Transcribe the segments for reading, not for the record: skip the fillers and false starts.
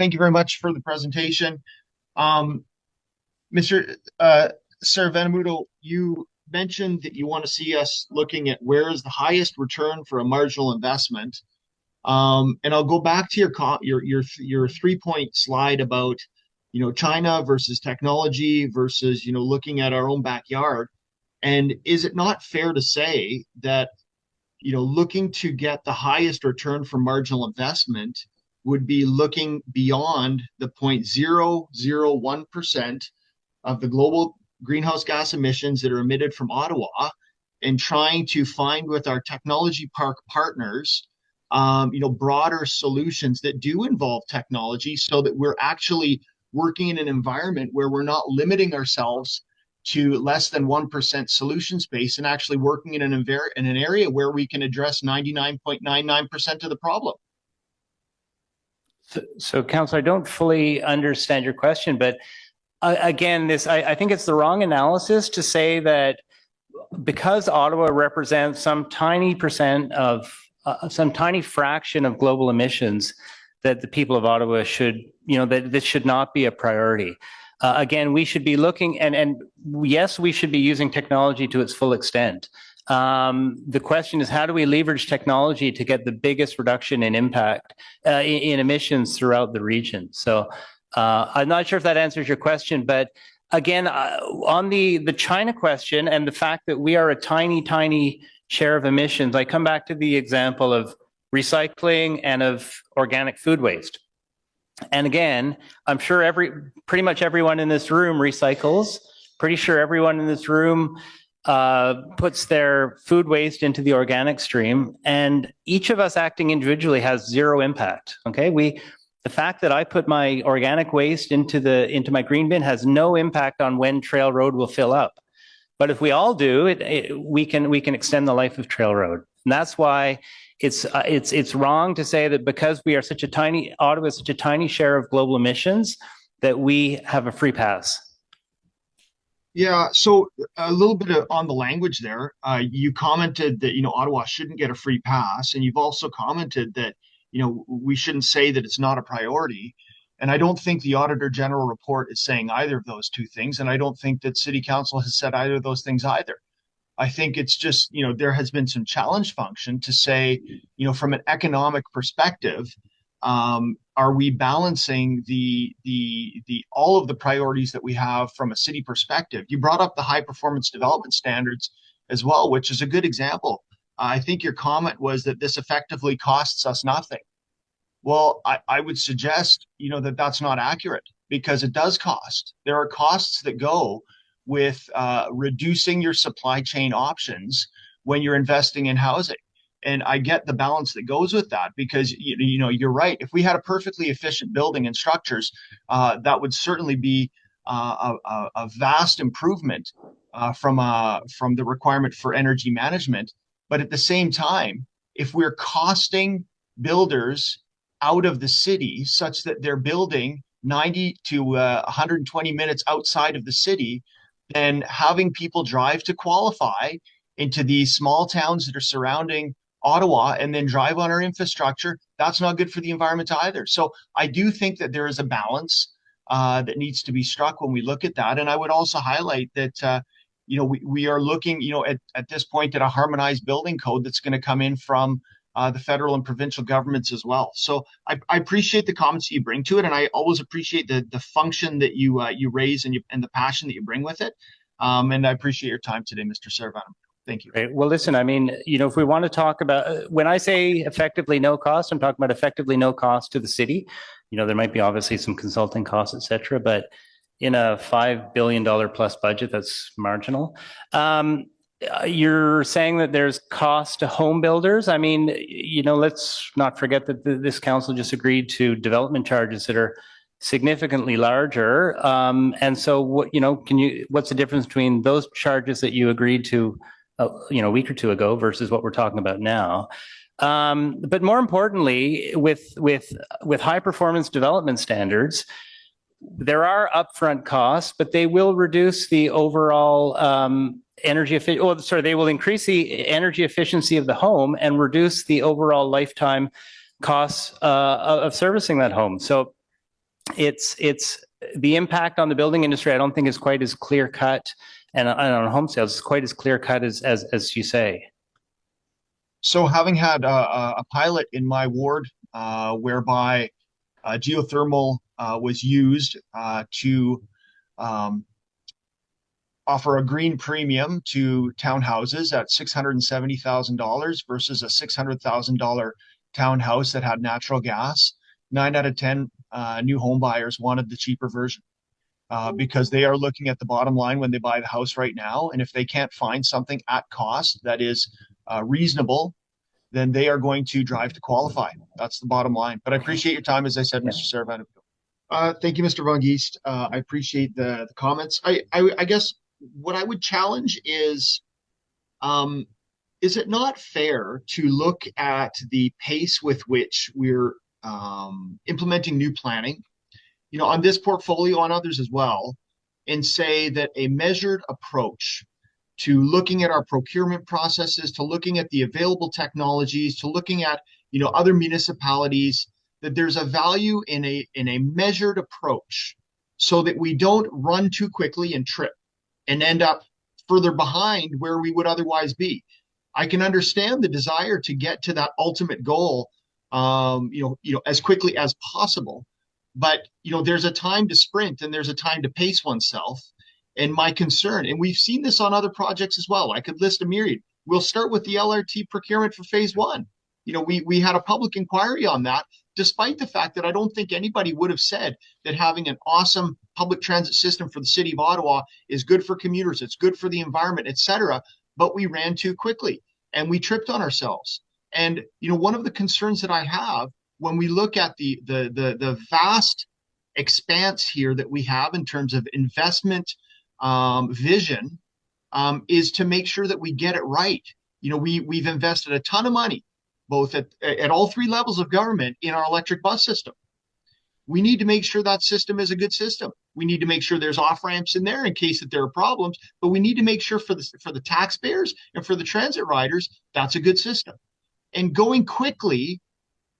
Thank you very much for the presentation. Um, Mr. Saravenamuto, you mentioned that you want to see us looking at where is the highest return for a marginal investment. And I'll go back to your 3 point slide about China versus technology versus looking at our own backyard. And is it not fair to say that looking to get the highest return for marginal investment would be looking beyond the 0.001% of the global greenhouse gas emissions that are emitted from Ottawa and trying to find with our technology park partners, broader solutions that do involve technology so that we're actually working in an environment where we're not limiting ourselves to less than 1% solution space and actually working in an area where we can address 99.99% of the problem. So, Councillor, I don't fully understand your question, but again, I think it's the wrong analysis to say that because Ottawa represents some tiny percent of, some tiny fraction of global emissions, that the people of Ottawa should, that this should not be a priority. Again, we should be looking, and yes, we should be using technology to its full extent. The question is, how do we leverage technology to get the biggest reduction in impact in emissions throughout the region? So I'm not sure if that answers your question, but again, on the China question and the fact that we are a tiny share of emissions, I come back to the example of recycling and of organic food waste. And again, I'm sure pretty much everyone in this room recycles. Pretty sure everyone in this room puts their food waste into the organic stream, and each of us acting individually has zero impact. Okay, the fact that I put my organic waste into my green bin has no impact on when Trail Road will fill up. But if we all do, we can extend the life of Trail Road, and that's why it's wrong to say that because we are Ottawa is such a tiny share of global emissions that we have a free pass. Yeah, so a little bit on the language there. You commented that Ottawa shouldn't get a free pass, and you've also commented that we shouldn't say that it's not a priority. And I don't think the Auditor General report is saying either of those two things, and I don't think that City Council has said either of those things either. I think it's just there has been some challenge function to say from an economic perspective, are we balancing the all of the priorities that we have from a city perspective? You brought up the high performance development standards as well, which is a good example. I think your comment was that this effectively costs us nothing. Well, I would suggest that that's not accurate, because it does cost. There are costs that go with reducing your supply chain options when you're investing in housing. And I get the balance that goes with that, because you're right. If we had a perfectly efficient building and structures, that would certainly be a vast improvement from the requirement for energy management. But at the same time, if we're costing builders out of the city such that they're building 90 to 120 minutes outside of the city, then having people drive to qualify into these small towns that are surrounding Ottawa and then drive on our infrastructure, that's not good for the environment either. So I do think that there is a balance that needs to be struck when we look at that. And I would also highlight that we are looking at this point at a harmonized building code that's going to come in from the federal and provincial governments as well. So I appreciate the comments that you bring to it, and I always appreciate the function that you raise and the passion that you bring with it. And I appreciate your time today, Mr. Saravenamuto. Thank you. Great. Well, listen, I mean, if we want to talk about, when I say effectively no cost, I'm talking about effectively no cost to the city. There might be obviously some consulting costs, et cetera, but in a $5 billion plus budget, that's marginal. You're saying that there's cost to home builders. I mean, let's not forget that this council just agreed to development charges that are significantly larger. And so, what's the difference between those charges that you agreed to a week or two ago versus what we're talking about now? But more importantly, with high performance development standards, there are upfront costs, but they will reduce the overall they will increase the energy efficiency of the home and reduce the overall lifetime costs of servicing that home. So it's the impact on the building industry. I don't think is quite as clear cut, and on home sales, it's quite as clear cut as you say. So having had a pilot in my ward whereby geothermal was used to um, offer a green premium to townhouses at $670,000 versus a $600,000 townhouse that had natural gas. 9 out of 10 new home buyers wanted the cheaper version because they are looking at the bottom line when they buy the house right now. And if they can't find something at cost that is reasonable, then they are going to drive to qualify. That's the bottom line. But I appreciate your time, as I said, Yeah. Mr. Servan. Thank you, Mr. Van Geest. I appreciate the comments. I guess what I would challenge um, is it not fair to look at the pace with which we're implementing new planning, on this portfolio, on others as well, and say that a measured approach to looking at our procurement processes, to looking at the available technologies, to looking at, other municipalities, that there's a value in a measured approach so that we don't run too quickly and trip and end up further behind where we would otherwise be. I can understand the desire to get to that ultimate goal, as quickly as possible. But there's a time to sprint and there's a time to pace oneself. And my concern, and we've seen this on other projects as well. I could list a myriad. We'll start with the LRT procurement for phase one. We had a public inquiry on that, despite the fact that I don't think anybody would have said that having an awesome public transit system for the city of Ottawa is good for commuters, it's good for the environment, etc. But we ran too quickly and we tripped on ourselves. And one of the concerns that I have when we look at the vast expanse here that we have in terms of investment vision is to make sure that we get it right. We've invested a ton of money, both at all three levels of government, in our electric bus system. We need to make sure that system is a good system. We need to make sure there's off ramps in there in case that there are problems. But we need to make sure for the taxpayers and for the transit riders, that's a good system. And going quickly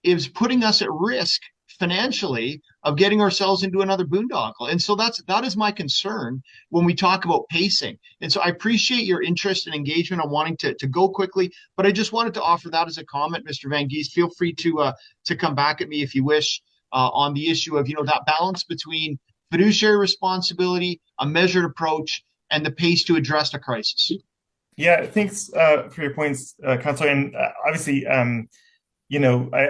is putting us at risk financially of getting ourselves into another boondoggle. And so that is my concern when we talk about pacing. And so I appreciate your interest and engagement on wanting to go quickly, but I just wanted to offer that as a comment, Mr. Van Geest. Feel free to come back at me if you wish on the issue of that balance between fiduciary responsibility, a measured approach, and the pace to address a crisis. Yeah, thanks for your points, Councillor. And obviously, I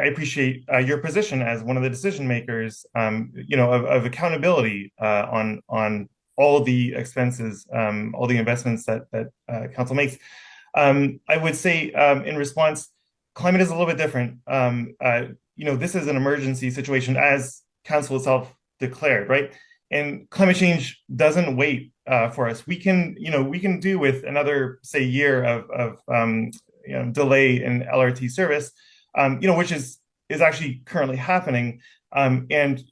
appreciate your position as one of the decision makers, of accountability on all the expenses, all the investments that council makes. I would say in response, climate is a little bit different. This is an emergency situation, as council itself declared, right? And climate change doesn't wait for us. We can do with another, say, year of delay in LRT service. Which is actually currently happening. And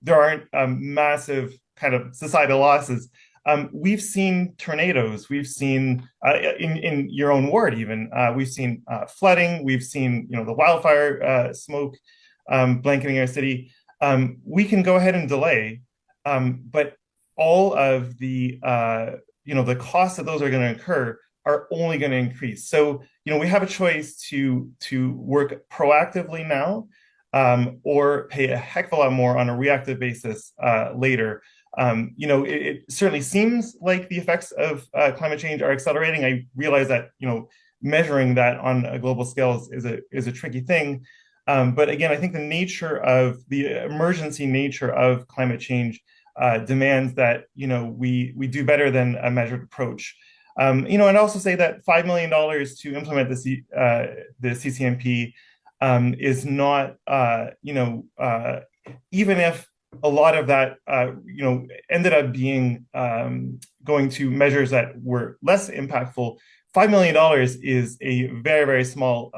there aren't massive kind of societal losses. We've seen tornadoes. We've seen in your own ward even. We've seen flooding. We've seen the wildfire smoke blanketing our city. We can go ahead and delay, but all of the the costs that those are going to incur are only going to increase. So, we have a choice to work proactively now, or pay a heck of a lot more on a reactive basis later. It certainly seems like the effects of climate change are accelerating. I realize that measuring that on a global scale is a tricky thing. But again, I think the emergency nature of climate change demands that we do better than a measured approach. And also say that $5 million to implement the CCMP is not, even if a lot of that, ended up being going to measures that were less impactful. $5 million is a very, very small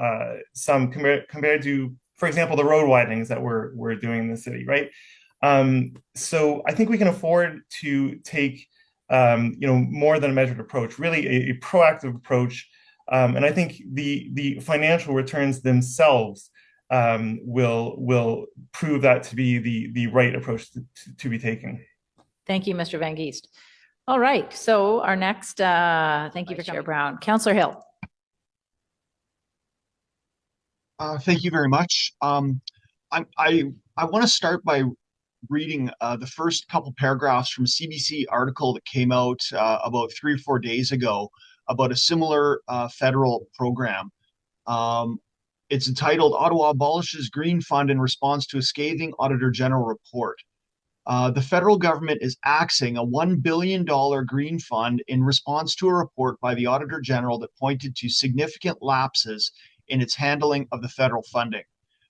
sum compared to, for example, the road widenings that we're doing in the city, right? So I think we can afford to take more than a measured approach, really a proactive approach. And I think the financial returns themselves will prove that to be the right approach to be taken. Thank you, Mr. Van Geest. All right, so our next, thank you for Chair Brown. Councillor Hill. Thank you very much. I want to start by reading the first couple paragraphs from a CBC article that came out about 3 or 4 days ago about a similar federal program. It's entitled Ottawa Abolishes Green Fund in Response to a Scathing Auditor General Report. The federal government is axing a $1 billion green fund in response to a report by the Auditor General that pointed to significant lapses in its handling of the federal funding.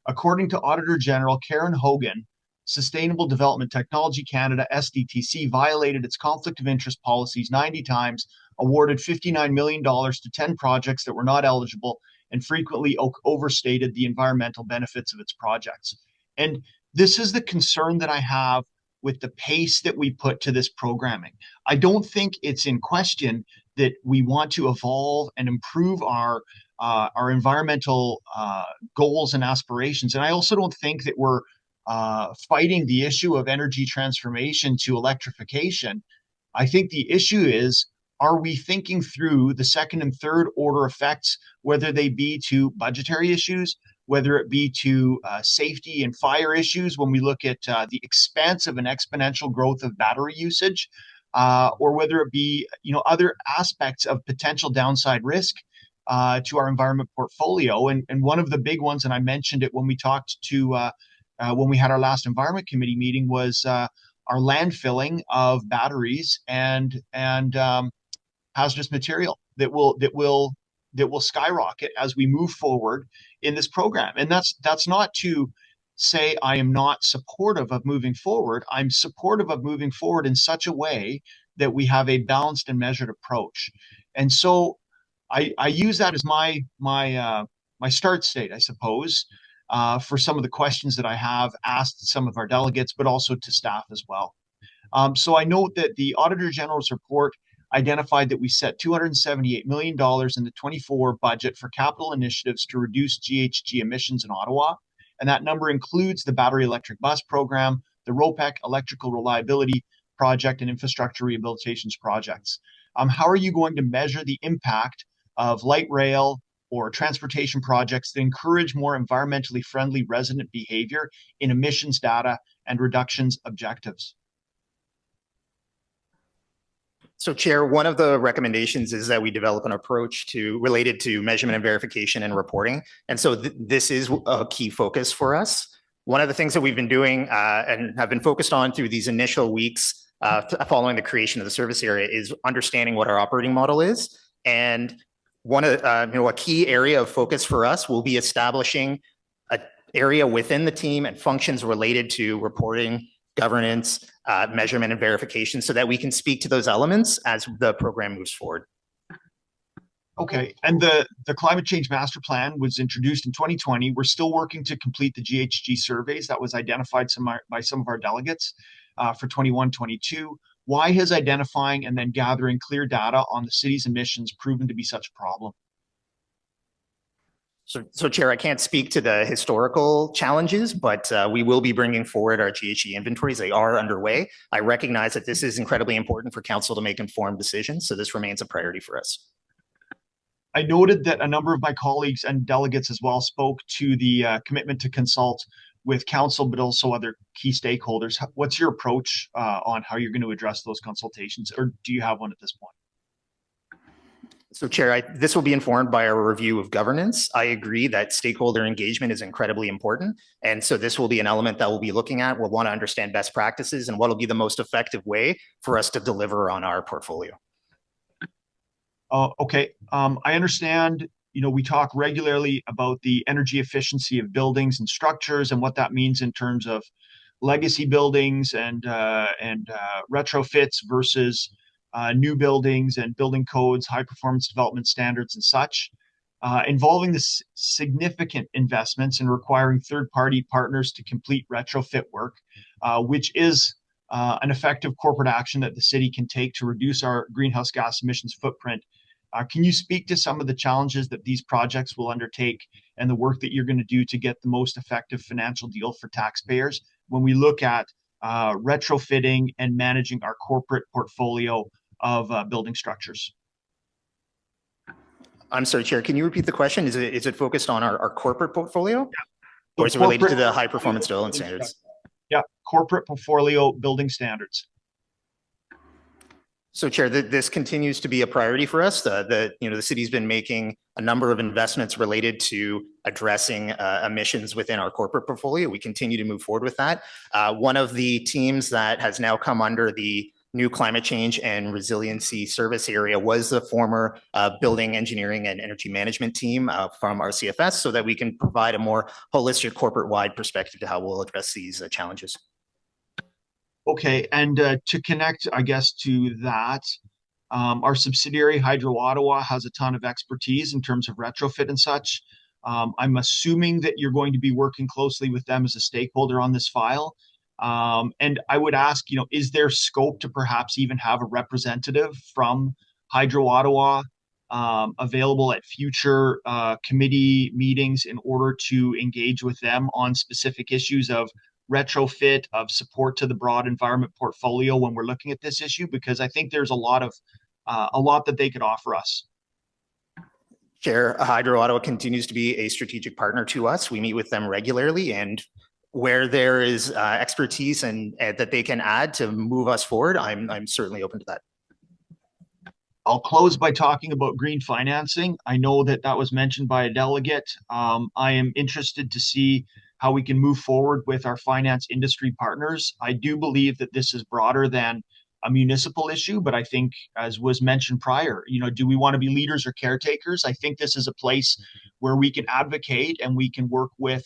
According to Auditor General Karen Hogan, Sustainable Development Technology Canada, SDTC, violated its conflict of interest policies 90 times, awarded $59 million to 10 projects that were not eligible, and frequently overstated the environmental benefits of its projects. And this is the concern that I have with the pace that we put to this programming. I don't think it's in question that we want to evolve and improve our environmental goals and aspirations. And I also don't think that we're fighting the issue of energy transformation to electrification. I think the issue is, are we thinking through the second and third order effects, whether they be to budgetary issues, whether it be to safety and fire issues when we look at the expansive and exponential growth of battery usage, or whether it be other aspects of potential downside risk to our environment portfolio. And one of the big ones, and I mentioned it when we talked to when we had our last environment committee meeting, was our landfilling of batteries and hazardous material that will skyrocket as we move forward in this program. And that's not to say I am not supportive of moving forward. I'm supportive of moving forward in such a way that we have a balanced and measured approach. And so I use that as my start state, I suppose, for some of the questions that I have asked some of our delegates, but also to staff as well. So I note that the Auditor General's report identified that we set $278 million in the 24 budget for capital initiatives to reduce GHG emissions in Ottawa. And that number includes the battery electric bus program, the ROPEC electrical reliability project, and infrastructure rehabilitations projects. How are you going to measure the impact of light rail or transportation projects that encourage more environmentally friendly resident behavior in emissions data and reductions objectives? So, Chair, one of the recommendations is that we develop an approach related to measurement and verification and reporting. And so this is a key focus for us. One of the things that we've been doing and have been focused on through these initial weeks following the creation of the service area is understanding what our operating model is. And one of a key area of focus for us will be establishing an area within the team and functions related to reporting, governance, measurement, and verification, so that we can speak to those elements as the program moves forward. Okay, and the climate change master plan was introduced in 2020. We're still working to complete the GHG surveys that was identified by some of our delegates for 21-22. Why has identifying and then gathering clear data on the city's emissions proven to be such a problem? So, Chair, I can't speak to the historical challenges, but we will be bringing forward our GHG inventories. They are underway. I recognize that this is incredibly important for council to make informed decisions, so this remains a priority for us. I noted that a number of my colleagues and delegates as well spoke to the commitment to consult with council, but also other key stakeholders. What's your approach on how you're going to address those consultations, or do you have one at this point? So, Chair, this will be informed by our review of governance. I agree that stakeholder engagement is incredibly important. And so this will be an element that we'll be looking at. We'll want to understand best practices and what will be the most effective way for us to deliver on our portfolio. Okay. I understand, we talk regularly about the energy efficiency of buildings and structures and what that means in terms of legacy buildings and retrofits versus new buildings and building codes, high performance development standards and such, involving the significant investments in requiring third-party partners to complete retrofit work, which is an effective corporate action that the city can take to reduce our greenhouse gas emissions footprint Can you speak to some of the challenges that these projects will undertake and the work that you're going to do to get the most effective financial deal for taxpayers when we look at retrofitting and managing our corporate portfolio of building structures? I'm sorry, Chair, can you repeat the question? Is it focused on our corporate portfolio? So Or is it related to corporate- the high performance development standards? Yeah, corporate portfolio building standards. So Chair, this continues to be a priority for us. The city's been making a number of investments related to addressing emissions within our corporate portfolio. We continue to move forward with that. One of the teams that has now come under the new climate change and resiliency service area was the former building engineering and energy management team from our CFS, so that we can provide a more holistic corporate-wide perspective to how we'll address these challenges. Okay, and to connect, I guess, to that, our subsidiary Hydro Ottawa has a ton of expertise in terms of retrofit and such. I'm assuming that you're going to be working closely with them as a stakeholder on this file. And I would ask, is there scope to perhaps even have a representative from Hydro Ottawa available at future committee meetings in order to engage with them on specific issues of retrofit, of support to the broad environment portfolio when we're looking at this issue? Because I think there's a lot that they could offer us. Chair, Hydro Ottawa continues to be a strategic partner to us. We meet with them regularly, and where there is expertise and that they can add to move us forward, I'm certainly open to that. I'll close by talking about green financing. I know that was mentioned by a delegate. I am interested to see how we can move forward with our finance industry partners. I do believe that this is broader than a municipal issue, but I think, as was mentioned prior, do we want to be leaders or caretakers? I think this is a place where we can advocate and we can work with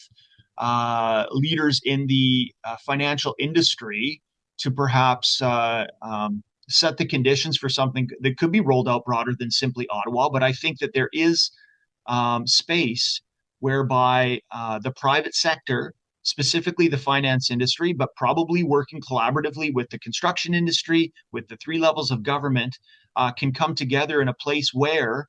leaders in the financial industry to perhaps set the conditions for something that could be rolled out broader than simply Ottawa. But I think that there is space whereby the private sector, specifically the finance industry, but probably working collaboratively with the construction industry, with the three levels of government, can come together in a place where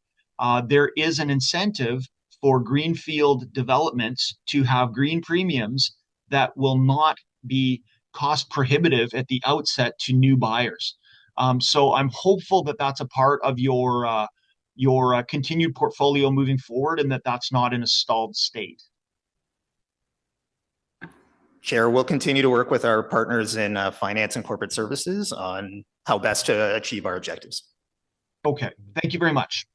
there is an incentive for greenfield developments to have green premiums that will not be cost prohibitive at the outset to new buyers. So I'm hopeful that that's a part of your continued portfolio moving forward, and that's not in a stalled state. Chair, we'll continue to work with our partners in finance and corporate services on how best to achieve our objectives. Okay, thank you very much.